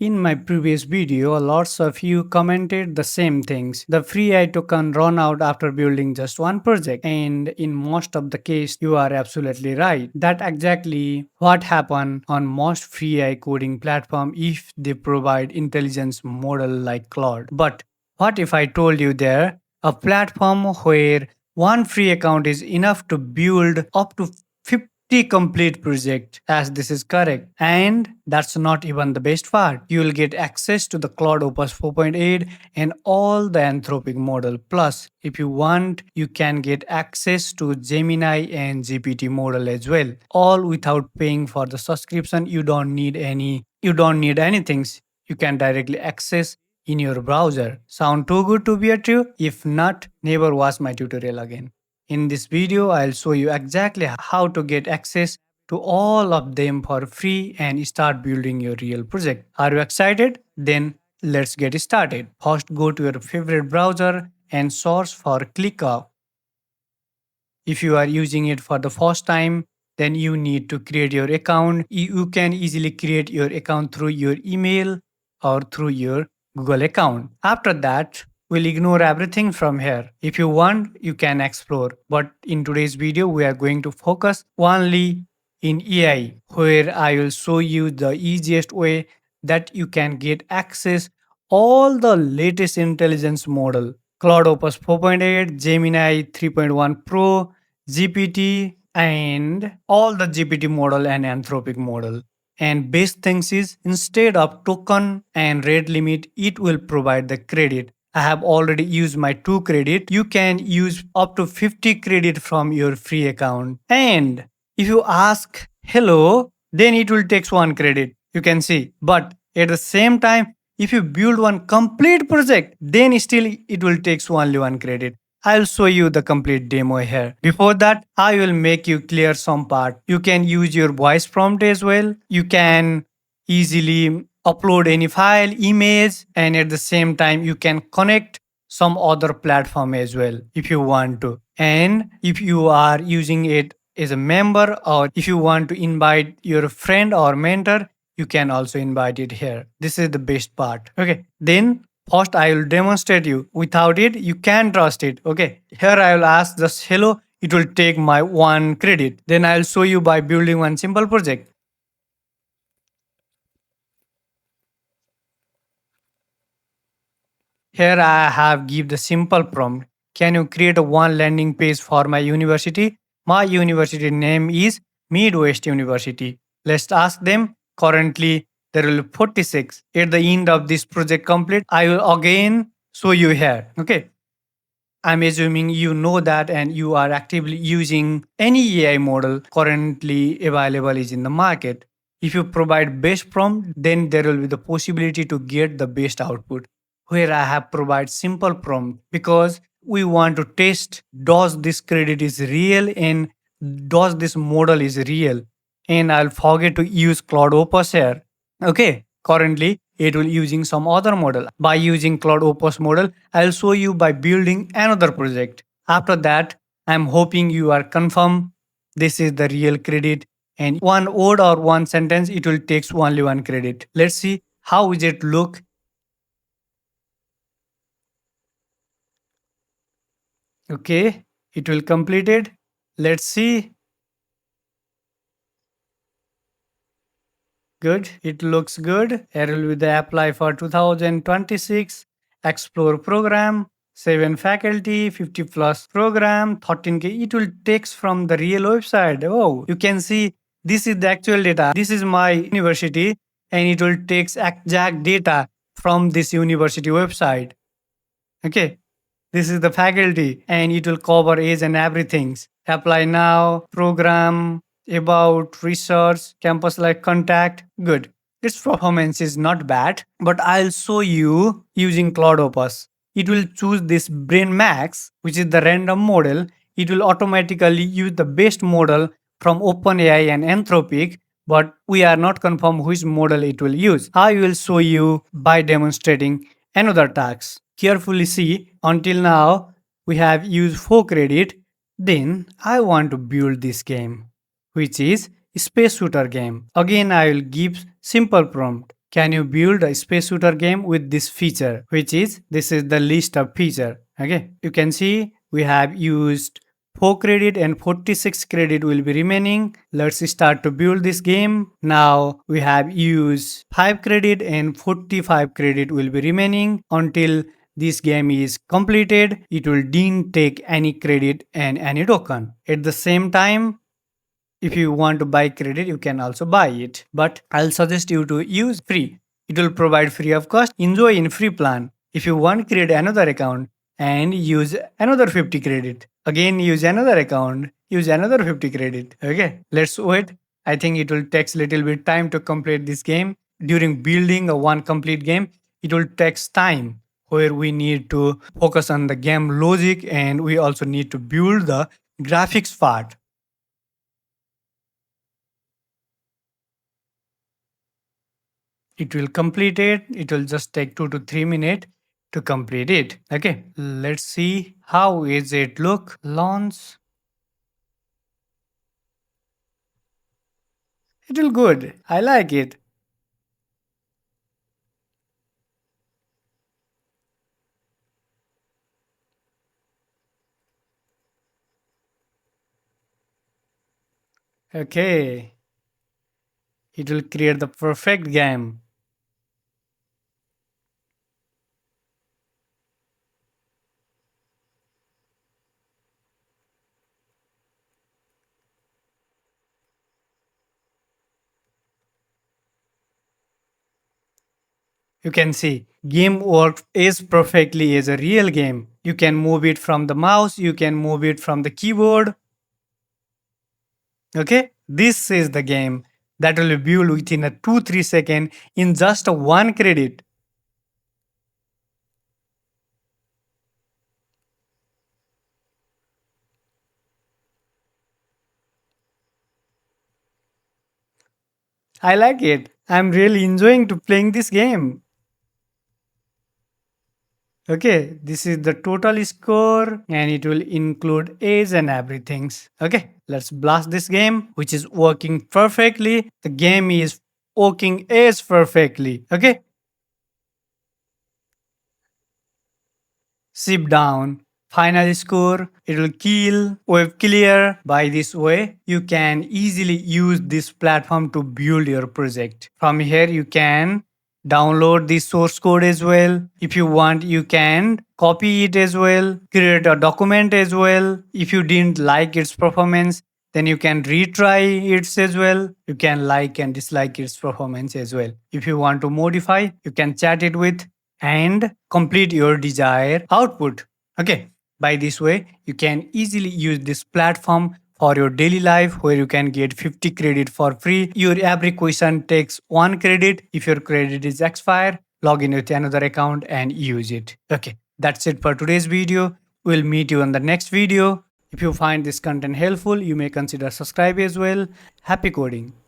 In my previous video, lots of you commented the same things. The free AI token run out after building just one project. And in most of the case, you are absolutely right. That exactly what happened on most free AI coding platform if they provide intelligence model like Claude. But what if I told you there a platform where one free account is enough to build up to 50 complete project, as this is correct. And that's not even the best part. You will get access to the Claude Opus 4.8 and all the Anthropic model. Plus, if you want, you can get access to Gemini and GPT model as well. All without paying for the subscription. You don't need anything. You can directly access in your browser. Sound too good to be a true? If not, never watch my tutorial again. In this video, I'll show you exactly how to get access to all of them for free and start building your real project. Are you excited? Then let's get started. First, go to your favorite browser and search for ClickUp. If you are using it for the first time, then you need to create your account. You can easily create your account through your email or through your Google account. After that, we'll ignore everything from here. If you want, you can explore. But in today's video, we are going to focus only in AI, where I will show you the easiest way that you can get access all the latest intelligence model. Claude Opus 4.8, Gemini 3.1 Pro, GPT, and all the GPT model and Anthropic model. And best things is instead of token and rate limit, it will provide the credit. I have already used my 2 credit. You can use up to 50 credit from your free account. And if you ask hello, then it will take 1 credit. You can see. But at the same time, if you build one complete project, then still it will take only 1 credit. I'll show you the complete demo here. Before that, I will make you clear some part. You can use your voice prompt as well. You can easily upload any file, image, and at the same time, you can connect some other platform as well if you want to. And if you are using it as a member or if you want to invite your friend or mentor, you can also invite it here. This is the best part. Okay. Then first I will demonstrate you. Without it, you can trust it. Okay. Here I will ask just hello. It will take my 1 credit. Then I'll show you by building one simple project. Here I have give the simple prompt. Can you create a one landing page for my university? My university name is Midwest University. Let's ask them. Currently, there will be 46. At the end of this project complete, I will again show you here. Okay. I'm assuming you know that and you are actively using any AI model currently available is in the market. If you provide best prompt, then there will be the possibility to get the best output. Where I have provide simple prompt because we want to test does this credit is real and does this model is real. And I'll forget to use Claude Opus here. Okay. Currently, it will using some other model. By using Claude Opus model, I'll show you by building another project. After that, I'm hoping you are confirmed this is the real credit and one word or one sentence it will takes only 1 credit. Let's see how is it look. Okay, it will complete it. Let's see. Good. It looks good. Here will be the apply for 2026 explore program. 7 faculty, 50 plus program, 13K. It will takes from the real website. Oh, you can see this is the actual data. This is my university and it will takes exact data from this university website. Okay. This is the faculty and it will cover age and everything. Apply now, program, about, research, campus like contact. Good. Its performance is not bad, but I'll show you using Claude Opus. It will choose this Brain Max, which is the random model. It will automatically use the best model from OpenAI and Anthropic, but we are not confirmed which model it will use. I will show you by demonstrating another task. Carefully see, until now we have used 4 credit. Then I want to build this game, which is space shooter game. Again I will give simple prompt. Can you build a space shooter game with this feature? This is the list of feature. Okay, you can see we have used 4 credit and 46 credit will be remaining. Let's start to build this game. Now we have used 5 credit and 45 credit will be remaining until this game is completed. It will didn't take any credit and any token. At the same time, if you want to buy credit, you can also buy it. But I'll suggest you to use free. It will provide free of cost. Enjoy in free plan. If you want, create another account and use another 50 credit. Again, use another account, use another 50 credit. Okay, let's wait. I think it will take little bit time to complete this game. During building a one complete game, it will takes time where we need to focus on the game logic and we also need to build the graphics part. It will complete it. It will just take 2 to 3 minutes to complete it. Okay, let's see how is it look. Launch. It will good. I like it. Okay, it will create the perfect game. You can see game works as perfectly as a real game. You can move it from the mouse, you can move it from the keyboard. Okay, this is the game that will be built within a 2-3 second in just a one credit. I like it. I'm really enjoying to playing this game. Okay, this is the total score and it will include age and everything. Okay, let's blast this game which is working perfectly. The game is working as perfectly. Okay, zip down. Final score, it will kill wave clear. By this way, you can easily use this platform to build your project. From here, you can download the source code as well. If you want, you can copy it as well, create a document as well. If you didn't like its performance, then you can retry it as well. You can like and dislike its performance as well. If you want to modify, you can chat it with and complete your desired output. Okay, by this way, you can easily use this platform for your daily life where you can get 50 credit for free. Your every question takes 1 credit. If your credit is expired, log in with another account and use it. Okay, that's it for today's video. We'll meet you on the next video. If you find this content helpful, you may consider subscribe as well. Happy coding.